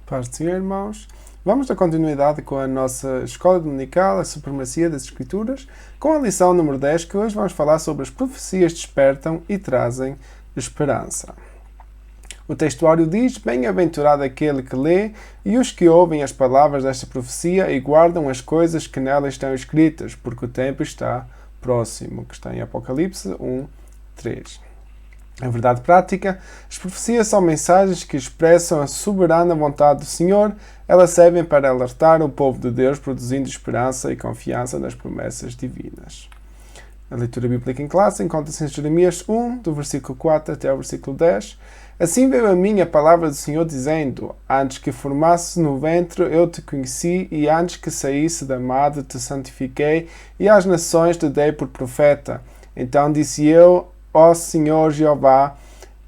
Paz do Senhor, irmãos. Vamos dar continuidade com a nossa escola dominical, a Supremacia das Escrituras, com a lição número 10, que hoje vamos falar sobre as profecias despertam e trazem esperança. O textuário diz: Bem-aventurado aquele que lê e os que ouvem as palavras desta profecia e guardam as coisas que nela estão escritas, porque o tempo está próximo, que está em Apocalipse 1:3. Em verdade prática, as profecias são mensagens que expressam a soberana vontade do Senhor. Elas servem para alertar o povo de Deus, produzindo esperança e confiança nas promessas divinas. A leitura bíblica em classe encontra-se em Jeremias 1, do versículo 4 até o versículo 10. Assim veio a mim a palavra do Senhor, dizendo: Antes que formasse no ventre eu te conheci, e antes que saísse da madre te santifiquei, e às nações te dei por profeta. Então disse eu: Ó Senhor Jeová,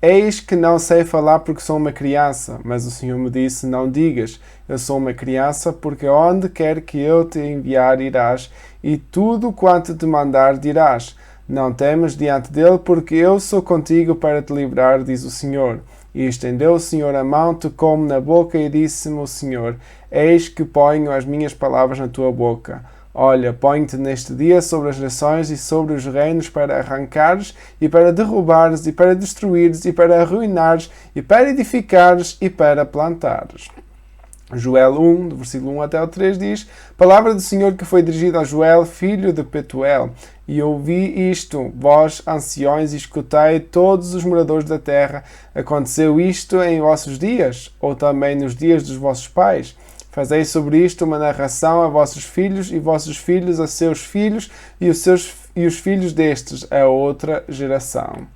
eis que não sei falar porque sou uma criança. Mas o Senhor me disse: Não digas, eu sou uma criança, porque onde quer que eu te enviar irás, e tudo quanto te mandar dirás. Não temas diante dele, porque eu sou contigo para te livrar, diz o Senhor. E estendeu o Senhor a mão, tocou-me na boca e disse-me o Senhor: Eis que ponho as minhas palavras na tua boca. Olha, ponho-te neste dia sobre as nações e sobre os reinos para arrancares e para derrubares e para destruires e para arruinares e para edificares e para plantares. Joel 1, do versículo 1 até o 3 diz: Palavra do Senhor que foi dirigida a Joel, filho de Petuel. E ouvi isto, vós, anciões, e escutai todos os moradores da terra. Aconteceu isto em vossos dias, ou também nos dias dos vossos pais? Fazei sobre isto uma narração a vossos filhos e vossos filhos a seus filhos e os filhos destes a outra geração.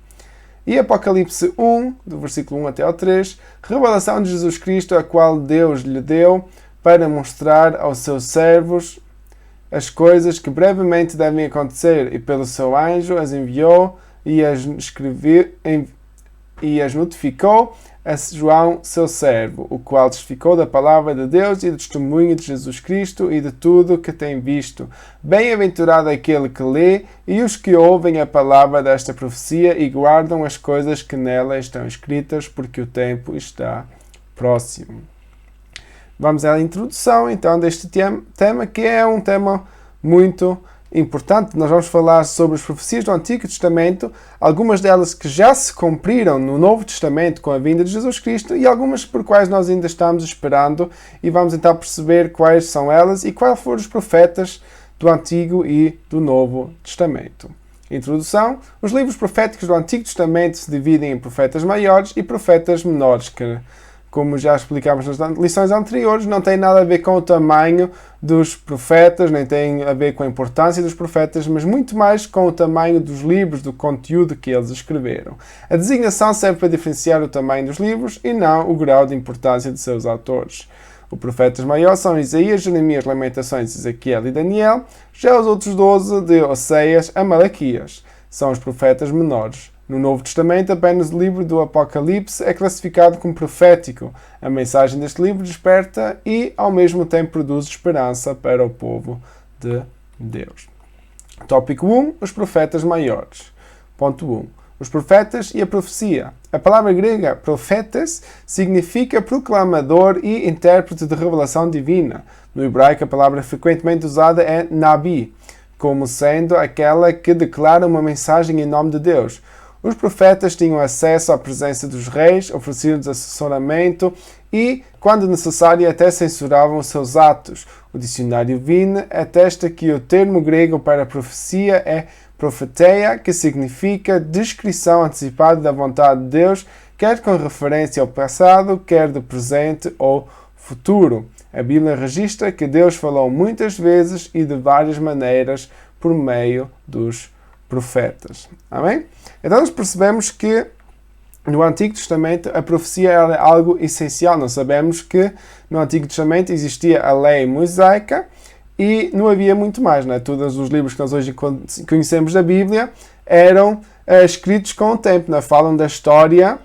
E Apocalipse 1, do versículo 1 até ao 3, revelação de Jesus Cristo, a qual Deus lhe deu para mostrar aos seus servos as coisas que brevemente devem acontecer, e pelo seu anjo as enviou e as notificou a João, seu servo, o qual testificou da palavra de Deus e do testemunho de Jesus Cristo e de tudo que tem visto. Bem-aventurado aquele que lê e os que ouvem a palavra desta profecia e guardam as coisas que nela estão escritas, porque o tempo está próximo. Vamos à introdução, então, deste tema, que é um tema muito importante. Nós vamos falar sobre as profecias do Antigo Testamento, algumas delas que já se cumpriram no Novo Testamento com a vinda de Jesus Cristo e algumas por quais nós ainda estamos esperando, e vamos então perceber quais são elas e quais foram os profetas do Antigo e do Novo Testamento. Introdução: os livros proféticos do Antigo Testamento se dividem em profetas maiores e profetas menores, que, como já explicámos nas lições anteriores, não tem nada a ver com o tamanho dos profetas, nem tem a ver com a importância dos profetas, mas muito mais com o tamanho dos livros, do conteúdo que eles escreveram. A designação serve para diferenciar o tamanho dos livros e não o grau de importância de seus autores. Os profetas maiores são Isaías, Jeremias, Lamentações, Ezequiel e Daniel. Já os outros 12, de Oseias a Malaquias, são os profetas menores. No Novo Testamento, apenas o livro do Apocalipse é classificado como profético. A mensagem deste livro desperta e, ao mesmo tempo, produz esperança para o povo de Deus. Tópico 1. Os profetas maiores. Ponto 1. Os profetas e a profecia. A palavra grega profetas significa proclamador e intérprete de revelação divina. No hebraico, a palavra frequentemente usada é nabi, como sendo aquela que declara uma mensagem em nome de Deus. Os profetas tinham acesso à presença dos reis, ofereciam-lhes assessoramento e, quando necessário, até censuravam os seus atos. O dicionário Vine atesta que o termo grego para profecia é profeteia, que significa descrição antecipada da vontade de Deus, quer com referência ao passado, quer do presente ou futuro. A Bíblia registra que Deus falou muitas vezes e de várias maneiras por meio dos profetas. Amém? Então nós percebemos que no Antigo Testamento a profecia era algo essencial. Nós sabemos que no Antigo Testamento existia a lei mosaica e não havia muito mais. Não é? Todos os livros que nós hoje conhecemos da Bíblia eram escritos com o tempo. Não é? Falam da história,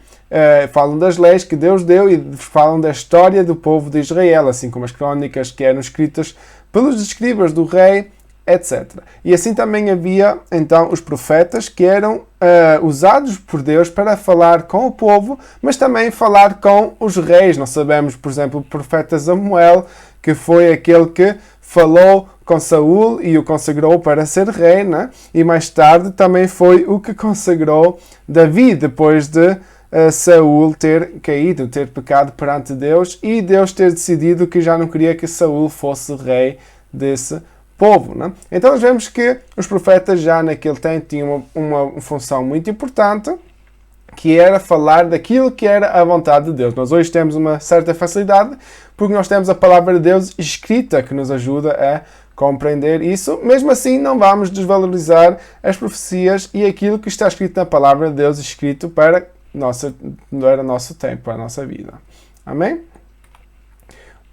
falam das leis que Deus deu e falam da história do povo de Israel, assim como as crônicas que eram escritas pelos escribas do rei etc. E assim também havia, então, os profetas que eram usados por Deus para falar com o povo, mas também falar com os reis. Nós sabemos, por exemplo, o profeta Samuel, que foi aquele que falou com Saul e o consagrou para ser rei, né? E mais tarde também foi o que consagrou Davi, depois de Saul ter caído, ter pecado perante Deus, e Deus ter decidido que já não queria que Saul fosse rei desse povo. Né? Então nós vemos que os profetas já naquele tempo tinham uma função muito importante, que era falar daquilo que era a vontade de Deus. Nós hoje temos uma certa facilidade, porque nós temos a palavra de Deus escrita, que nos ajuda a compreender isso. Mesmo assim, não vamos desvalorizar as profecias e aquilo que está escrito na palavra de Deus, escrito para o nosso tempo, para a nossa vida. Amém?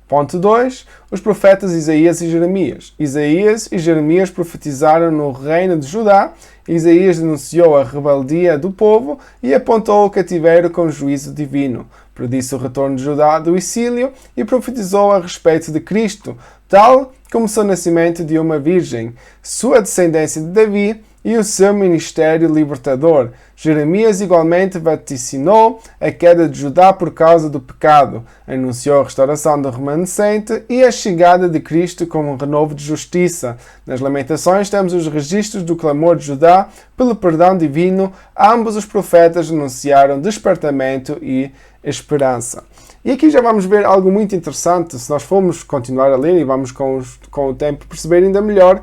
Ponto 2. Os profetas Isaías e Jeremias. Isaías e Jeremias profetizaram no reino de Judá. Isaías denunciou a rebeldia do povo e apontou o cativeiro com juízo divino. Predisse o retorno de Judá do exílio e profetizou a respeito de Cristo, tal como seu nascimento de uma virgem, sua descendência de Davi e o seu ministério libertador. Jeremias igualmente vaticinou a queda de Judá por causa do pecado, anunciou a restauração do remanescente e a chegada de Cristo como um renovo de justiça. Nas Lamentações temos os registros do clamor de Judá pelo perdão divino. Ambos os profetas anunciaram despertamento e esperança. E aqui já vamos ver algo muito interessante, se nós formos continuar a ler e vamos com o tempo perceber ainda melhor,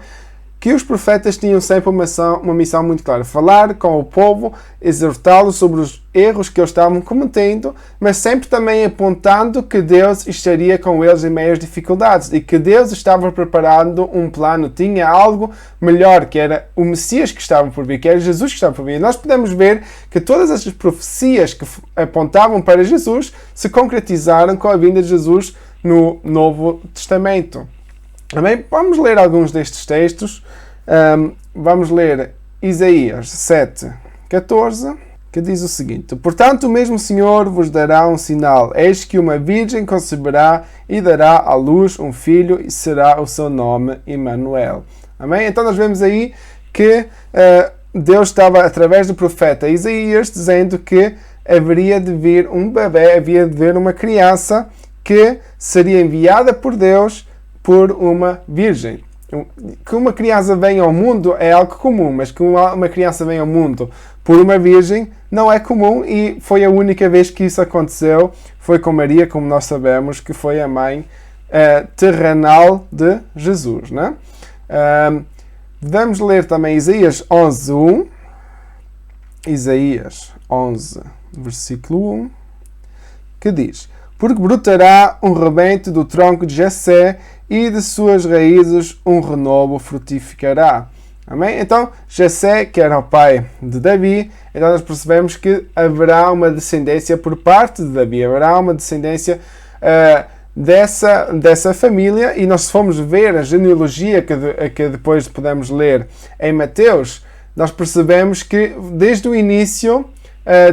que os profetas tinham sempre uma missão muito clara. Falar com o povo, exortá-los sobre os erros que eles estavam cometendo, mas sempre também apontando que Deus estaria com eles em meio às dificuldades e que Deus estava preparando um plano, tinha algo melhor, que era o Messias que estava por vir, que era Jesus que estava por vir. E nós podemos ver que todas essas profecias que apontavam para Jesus se concretizaram com a vinda de Jesus no Novo Testamento. Amém? Vamos ler alguns destes textos. Vamos ler Isaías 7:14, que diz o seguinte: Portanto, o mesmo Senhor vos dará um sinal. Eis que uma virgem conceberá e dará à luz um filho, e será o seu nome Emanuel. Amém? Então nós vemos aí que Deus estava, através do profeta Isaías, dizendo que haveria de vir um bebê, havia de vir uma criança que seria enviada por Deus por uma virgem. Que uma criança venha ao mundo é algo comum, mas que uma criança venha ao mundo por uma virgem não é comum, e foi a única vez que isso aconteceu. Foi com Maria, como nós sabemos, que foi a mãe terrenal de Jesus. Né? Vamos ler também Isaías 11:1. Isaías 11, versículo 1, que diz: Porque brotará um rebento do tronco de Jessé, e de suas raízes um renovo frutificará. Amém? Então, Jessé, que era o pai de Davi, então nós percebemos que haverá uma descendência por parte de Davi, haverá uma descendência dessa família, e nós, se formos ver a genealogia que depois podemos ler em Mateus, nós percebemos que desde o início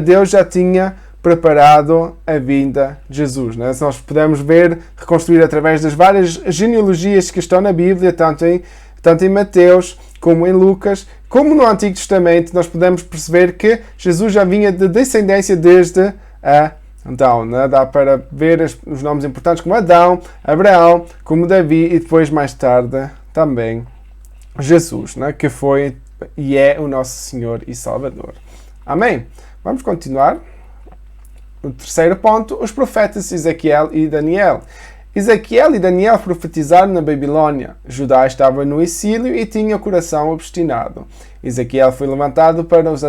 Deus já tinha preparado a vinda de Jesus. Né? Se nós podemos ver, reconstruir através das várias genealogias que estão na Bíblia, tanto em Mateus como em Lucas, como no Antigo Testamento, nós podemos perceber que Jesus já vinha de descendência desde Adão. Né? Dá para ver os nomes importantes como Adão, Abraão, como Davi e depois, mais tarde, também Jesus, né? Que foi e é o nosso Senhor e Salvador. Amém? Vamos continuar. O terceiro ponto, os profetas Ezequiel e Daniel. Ezequiel e Daniel profetizaram na Babilônia. Judá estava no exílio e tinha o coração obstinado. Ezequiel foi levantado para os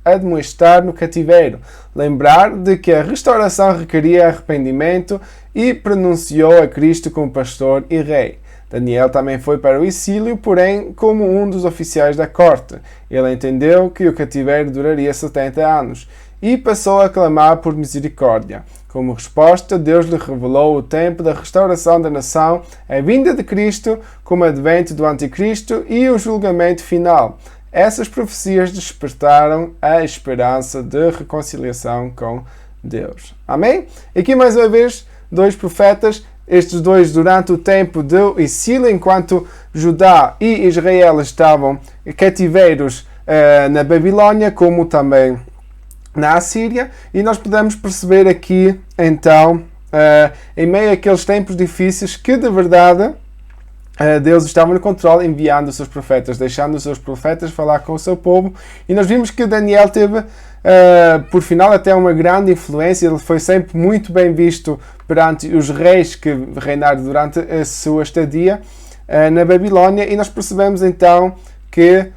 admoestar no cativeiro, lembrar de que a restauração requeria arrependimento, e pronunciou a Cristo como pastor e rei. Daniel também foi para o exílio, porém como um dos oficiais da corte. Ele entendeu que o cativeiro duraria 70 anos. E passou a clamar por misericórdia. Como resposta, Deus lhe revelou o tempo da restauração da nação, a vinda de Cristo, como advento do Anticristo e o julgamento final. Essas profecias despertaram a esperança de reconciliação com Deus. Amém? Aqui mais uma vez, dois profetas estes dois durante o tempo do exílio, enquanto Judá e Israel estavam cativeiros na Babilônia, como também na Assíria, e nós podemos perceber aqui, então, em meio àqueles tempos difíceis, que de verdade Deus estava no controle, enviando os seus profetas, deixando os seus profetas falar com o seu povo, e nós vimos que Daniel teve, por final, até uma grande influência. Ele foi sempre muito bem visto perante os reis que reinaram durante a sua estadia na Babilônia, e nós percebemos então que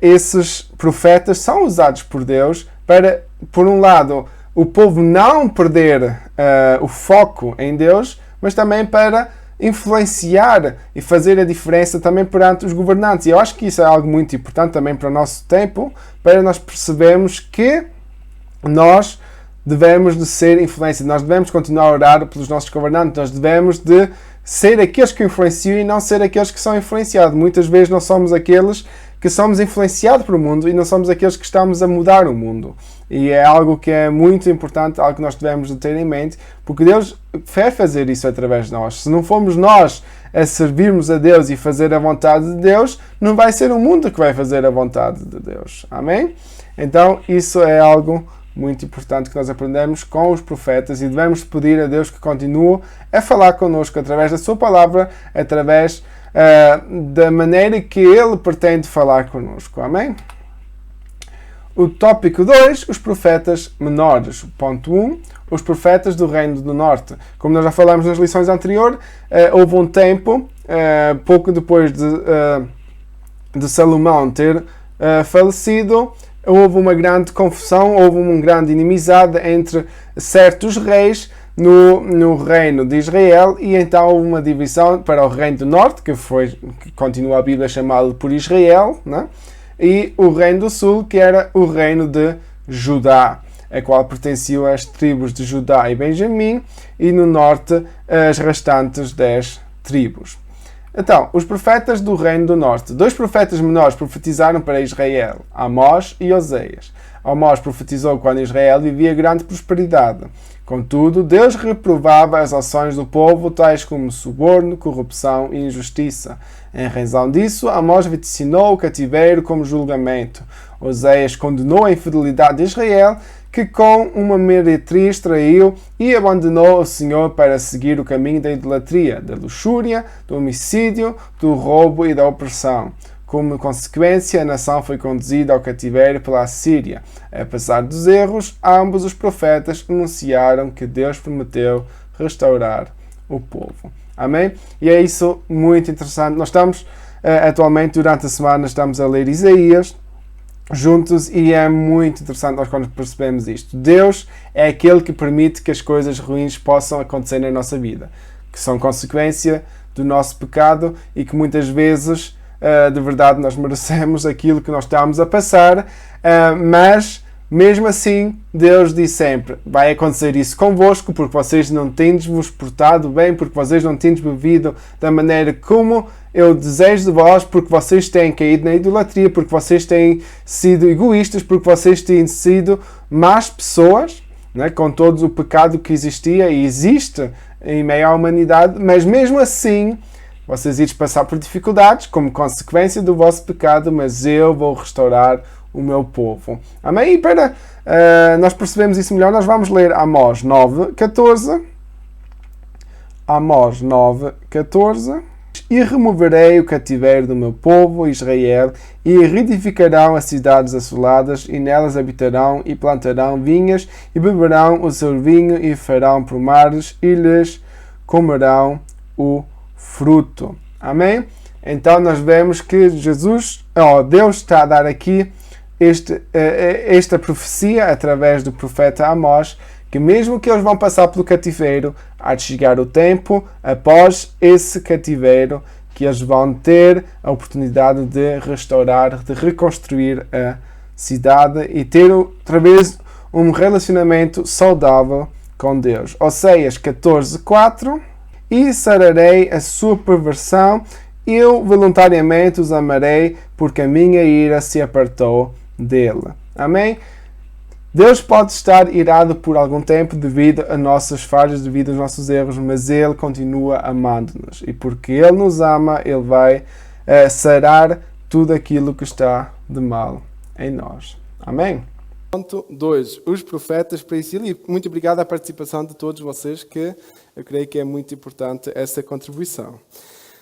esses profetas são usados por Deus para, por um lado, o povo não perder o foco em Deus, mas também para influenciar e fazer a diferença também perante os governantes. E eu acho que isso é algo muito importante também para o nosso tempo, para nós percebermos que nós devemos de ser influência, nós devemos continuar a orar pelos nossos governantes, nós devemos de ser aqueles que influenciam e não ser aqueles que são influenciados. Muitas vezes nós somos aqueles que somos influenciados pelo mundo e não somos aqueles que estamos a mudar o mundo. E é algo que é muito importante, algo que nós devemos de ter em mente, porque Deus quer fazer isso através de nós. Se não formos nós a servirmos a Deus e fazer a vontade de Deus, não vai ser o mundo que vai fazer a vontade de Deus. Amém? Então, isso é algo muito importante que nós aprendemos com os profetas, e devemos pedir a Deus que continue a falar connosco através da sua palavra, através da maneira que Ele pretende falar connosco. Amém? O tópico 2, os profetas menores. Ponto 1, os profetas do Reino do Norte. Como nós já falámos nas lições anteriores, houve um tempo, pouco depois de Salomão ter falecido, houve uma grande confusão, houve uma grande inimizade entre certos reis no reino de Israel, e então houve uma divisão para o Reino do Norte, que continua a Bíblia a chamá-lo por Israel, né? E o Reino do Sul, que era o reino de Judá, a qual pertenciam às tribos de Judá e Benjamim, e no norte as restantes 10 tribos. Então, os profetas do Reino do Norte. 2 profetas menores profetizaram para Israel, Amós e Oseias. Amós profetizou quando Israel vivia grande prosperidade. Contudo, Deus reprovava as ações do povo, tais como suborno, corrupção e injustiça. Em razão disso, Amós vaticinou o cativeiro como julgamento. Oseias condenou a infidelidade de Israel, que com uma meretriz traiu e abandonou o Senhor para seguir o caminho da idolatria, da luxúria, do homicídio, do roubo e da opressão. Como consequência, a nação foi conduzida ao cativeiro pela Assíria. Apesar dos erros, ambos os profetas anunciaram que Deus prometeu restaurar o povo. Amém? E é isso muito interessante. Nós estamos, atualmente, durante a semana, estamos a ler Isaías juntos, e é muito interessante nós quando percebemos isto. Deus é aquele que permite que as coisas ruins possam acontecer na nossa vida, que são consequência do nosso pecado, e que muitas vezes de verdade nós merecemos aquilo que nós estamos a passar, mas mesmo assim Deus diz sempre: vai acontecer isso convosco, porque vocês não tendes vos portado bem, porque vocês não tendes vivido da maneira como eu desejo de vós, porque vocês têm caído na idolatria, porque vocês têm sido egoístas, porque vocês têm sido más pessoas, né, com todo o pecado que existia e existe em meio à humanidade, mas mesmo assim vocês irem passar por dificuldades como consequência do vosso pecado, mas eu vou restaurar o meu povo. Amém? E para nós percebermos isso melhor, nós vamos ler Amós 9:14. Amós 9:14. E removerei o cativeiro do meu povo, Israel, e reedificarão as cidades assoladas, e nelas habitarão, e plantarão vinhas, e beberão o seu vinho, e farão pomares, e lhes comerão o fruto. Amém? Então nós vemos que Deus está a dar aqui esta profecia através do profeta Amós, que mesmo que eles vão passar pelo cativeiro, há de chegar o tempo, após esse cativeiro, que eles vão ter a oportunidade de restaurar, de reconstruir a cidade e ter outra vez um relacionamento saudável com Deus. Oseias 14:4. E sararei a sua perversão, eu voluntariamente os amarei, porque a minha ira se apartou dele. Amém? Deus pode estar irado por algum tempo devido a nossas falhas, devido aos nossos erros, mas Ele continua amando-nos. E porque Ele nos ama, Ele vai sarar tudo aquilo que está de mal em nós. Amém? Ponto 2. Os profetas para Exílio. E muito obrigado à participação de todos vocês, que eu creio que é muito importante essa contribuição.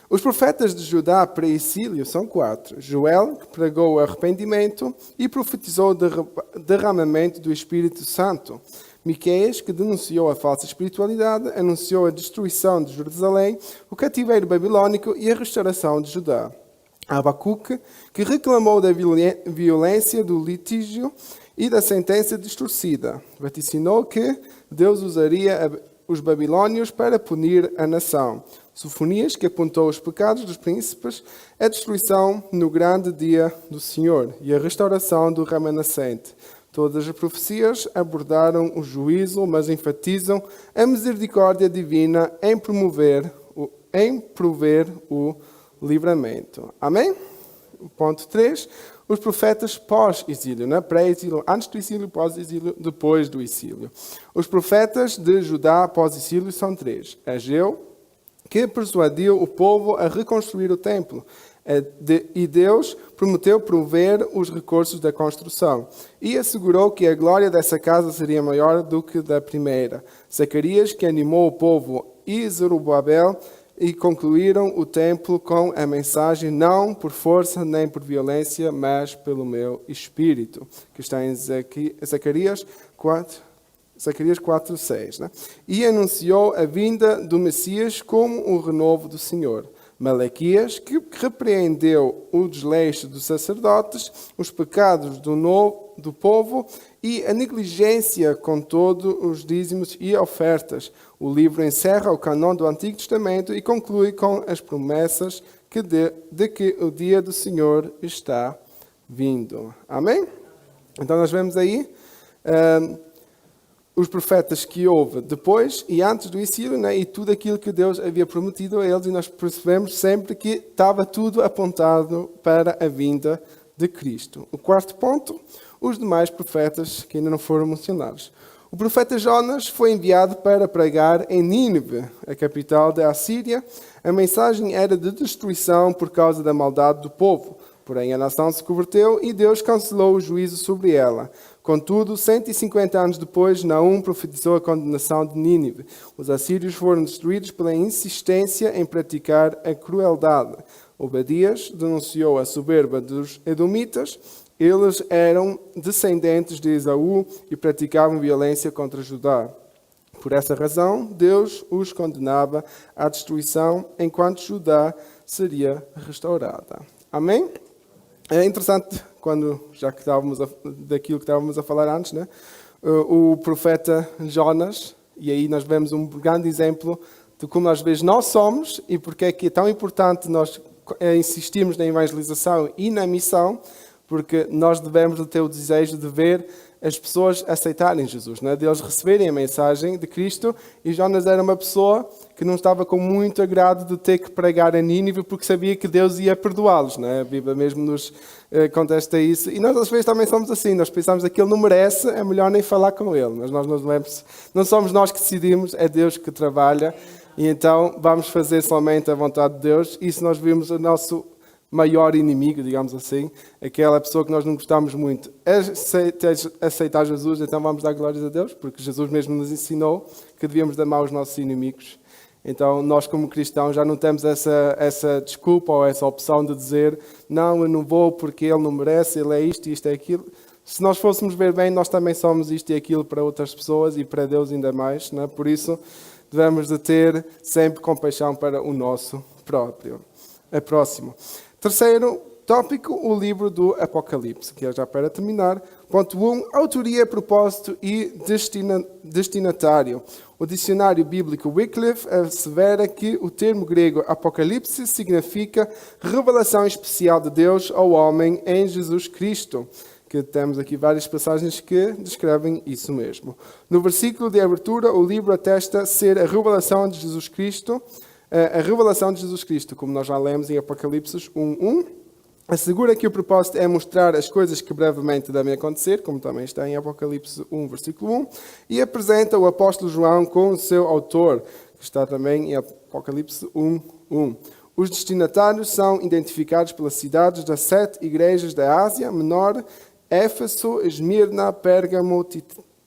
Os profetas de Judá para Exílio são 4. Joel, que pregou o arrependimento e profetizou o derramamento do Espírito Santo. Miqueias, que denunciou a falsa espiritualidade, anunciou a destruição de Jerusalém, o cativeiro babilônico e a restauração de Judá. Abacuque, que reclamou da violência do litígio e da sentença distorcida. Vaticinou que Deus usaria os babilônios para punir a nação. Sofonias, que apontou os pecados dos príncipes, a destruição no grande dia do Senhor e a restauração do remanescente. Todas as profecias abordaram o juízo, mas enfatizam a misericórdia divina em prover o livramento. Amém? Ponto 3. Os profetas pós-exílio, né? Pré-exílio, antes do exílio, pós-exílio, depois do exílio. Os profetas de Judá pós-exílio são 3. Ageu, que persuadiu o povo a reconstruir o templo. E Deus prometeu prover os recursos da construção. E assegurou que a glória dessa casa seria maior do que da primeira. Zacarias, que animou o povo, e Zorobabel, e concluíram o templo com a mensagem: não por força nem por violência, mas pelo meu Espírito, que está em Zacarias 4:6. Né? E anunciou a vinda do Messias como o renovo do Senhor. Malaquias, que repreendeu o desleixo dos sacerdotes, os pecados do povo e a negligência com todos os dízimos e ofertas. O livro encerra o cânon do Antigo Testamento e conclui com as promessas de que o dia do Senhor está vindo. Amém? Então nós vemos aí os profetas que houve depois e antes do exílio, né? E tudo aquilo que Deus havia prometido a eles, e nós percebemos sempre que estava tudo apontado para a vinda de Cristo. O quarto ponto, os demais profetas que ainda não foram mencionados. O profeta Jonas foi enviado para pregar em Nínive, a capital da Assíria. A mensagem era de destruição por causa da maldade do povo. Porém, a nação se converteu e Deus cancelou o juízo sobre ela. Contudo, 150 anos depois, Naum profetizou a condenação de Nínive. Os assírios foram destruídos pela insistência em praticar a crueldade. Obadias denunciou a soberba dos edomitas. Eles eram descendentes de Esaú e praticavam violência contra Judá. Por essa razão, Deus os condenava à destruição, enquanto Judá seria restaurada. Amém? É interessante, já que daquilo que estávamos a falar antes, né? O profeta Jonas, e aí nós vemos um grande exemplo de como às vezes nós somos e porque é que é tão importante nós insistirmos na evangelização e na missão, porque nós devemos ter o desejo de ver as pessoas aceitarem Jesus, né? De eles receberem a mensagem de Cristo. E Jonas era uma pessoa que não estava com muito agrado de ter que pregar a Nínive, porque sabia que Deus ia perdoá-los, né? A Bíblia mesmo nos contesta isso. E nós às vezes também somos assim, nós pensamos que ele não merece, é melhor nem falar com ele. Mas nós não somos nós que decidimos, é Deus que trabalha. E então vamos fazer somente a vontade de Deus. E se nós virmos o nosso maior inimigo, digamos assim, aquela pessoa que nós não gostamos muito, aceitar Jesus, então vamos dar glórias a Deus, porque Jesus mesmo nos ensinou que devíamos amar os nossos inimigos. Então nós como cristãos já não temos essa desculpa ou essa opção de dizer: não, eu não vou porque ele não merece, ele é isto e isto é aquilo. Se nós fôssemos ver bem, nós também somos isto e aquilo para outras pessoas e para Deus ainda mais, não é? Por isso devemos de ter sempre compaixão para o nosso próprio. Próximo. Terceiro tópico, o livro do Apocalipse, que é já para terminar. Ponto 1, autoria, propósito e destinatário. O dicionário bíblico Wycliffe assevera que o termo grego Apocalipse significa revelação especial de Deus ao homem em Jesus Cristo, que temos aqui várias passagens que descrevem isso mesmo. No versículo de abertura, o livro atesta ser a revelação de Jesus Cristo, como nós já lemos em Apocalipse 1:1. assegura que o propósito é mostrar as coisas que brevemente devem acontecer, como também está em Apocalipse 1, versículo 1, e apresenta o apóstolo João com o seu autor, que está também em Apocalipse 1, 1. Os destinatários são identificados pelas cidades das 7 igrejas da Ásia Menor: Éfeso, Esmirna, Pérgamo,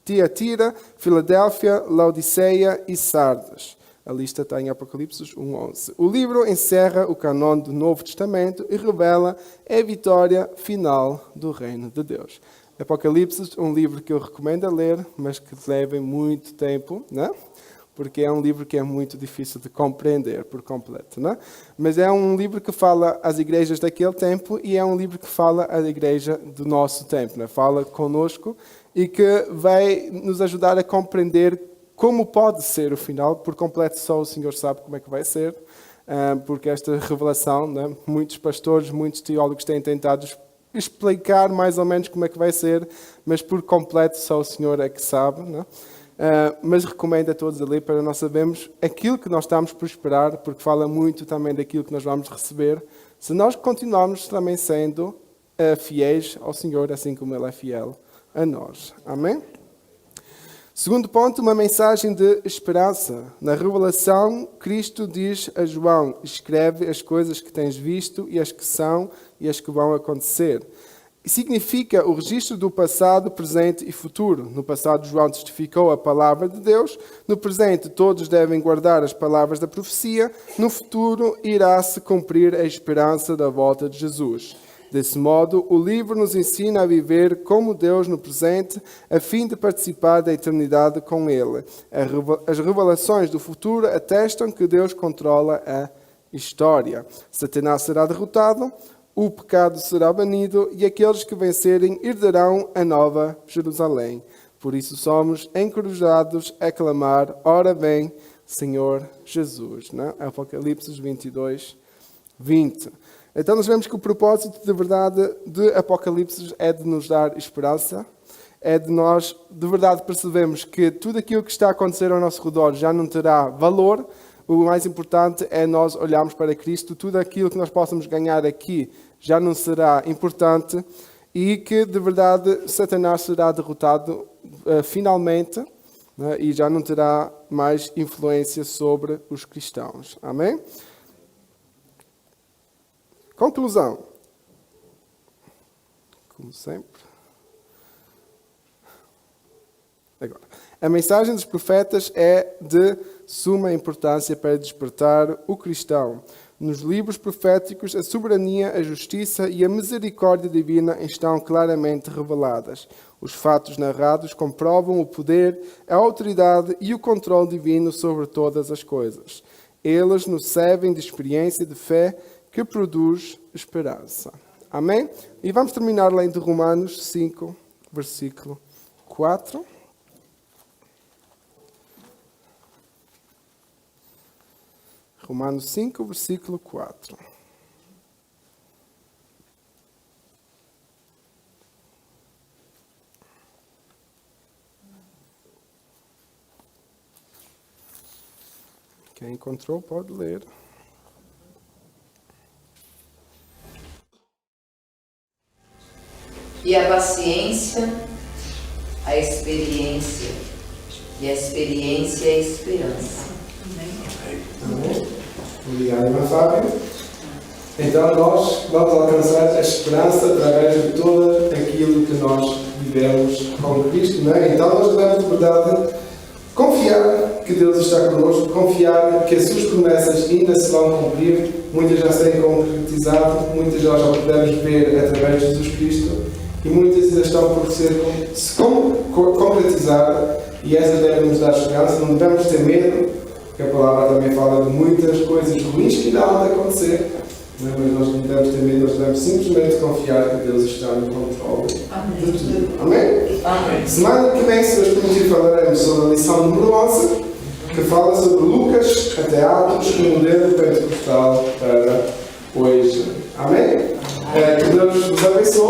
Tiatira, Filadélfia, Laodiceia e Sardes. A lista está em Apocalipse 1:11. O livro encerra o canone do Novo Testamento e revela a vitória final do reino de Deus. Apocalipse, um livro que eu recomendo a ler, mas que leva muito tempo, né? Porque é um livro que é muito difícil de compreender por completo, né? Mas é um livro que fala às igrejas daquele tempo e é um livro que fala à igreja do nosso tempo, né? Fala conosco e que vai nos ajudar a compreender como pode ser o final. Por completo só o Senhor sabe como é que vai ser, porque esta revelação, né? Muitos pastores, muitos teólogos têm tentado explicar mais ou menos como é que vai ser, mas por completo só o Senhor é que sabe, né? Mas recomendo a todos a ler para nós sabermos aquilo que nós estamos por esperar, porque fala muito também daquilo que nós vamos receber, se nós continuarmos também sendo fiéis ao Senhor, assim como Ele é fiel a nós. Amém? Segundo ponto, uma mensagem de esperança. Na Revelação, Cristo diz a João: escreve as coisas que tens visto e as que são e as que vão acontecer. Significa o registro do passado, presente e futuro. No passado, João testificou a palavra de Deus. No presente, todos devem guardar as palavras da profecia. No futuro, irá-se cumprir a esperança da volta de Jesus. Desse modo, o livro nos ensina a viver como Deus no presente, a fim de participar da eternidade com Ele. As revelações do futuro atestam que Deus controla a história. Satanás será derrotado, o pecado será banido e aqueles que vencerem herdarão a nova Jerusalém. Por isso somos encorajados a clamar: ora vem, Senhor Jesus. Né? Apocalipse 22, 20. Então nós vemos que o propósito de verdade de Apocalipse é de nos dar esperança, é de nós de verdade percebermos que tudo aquilo que está a acontecer ao nosso redor já não terá valor. O mais importante é nós olharmos para Cristo. Tudo aquilo que nós possamos ganhar aqui já não será importante e que, de verdade, Satanás será derrotado finalmente, né, e já não terá mais influência sobre os cristãos. Amém? Conclusão. Como sempre. Agora, a mensagem dos profetas é de suma importância para despertar o cristão. Nos livros proféticos, a soberania, a justiça e a misericórdia divina estão claramente reveladas. Os fatos narrados comprovam o poder, a autoridade e o controle divino sobre todas as coisas. Eles nos servem de experiência de fé que produz esperança. Amém? E vamos terminar lendo Romanos 5, versículo 4. Romanos 5, versículo 4. Quem encontrou pode ler. E a paciência, a experiência, e a experiência a esperança. Amém? Obrigado, irmã Fábio. Então nós vamos alcançar a esperança através de tudo aquilo que nós vivemos com Cristo, não é? Então nós devemos, de verdade, confiar que Deus está connosco, confiar que as suas promessas ainda se vão cumprir. Muitas já se têm concretizado, muitas já podemos ver através de Jesus Cristo e muitas ainda estão por se concretizar, e essas devem nos dar esperança. Não devemos ter medo, porque a palavra também fala de muitas coisas ruins que irão acontecer, mas nós não devemos ter medo, nós devemos simplesmente confiar que Deus está no controle de tudo. Amém? Amém. Semana que vem, se Deus permitir, falaremos sobre a lição número 11, que fala sobre Lucas até Atos, o modelo pentecostal para hoje. Amém? Que Deus vos abençoe.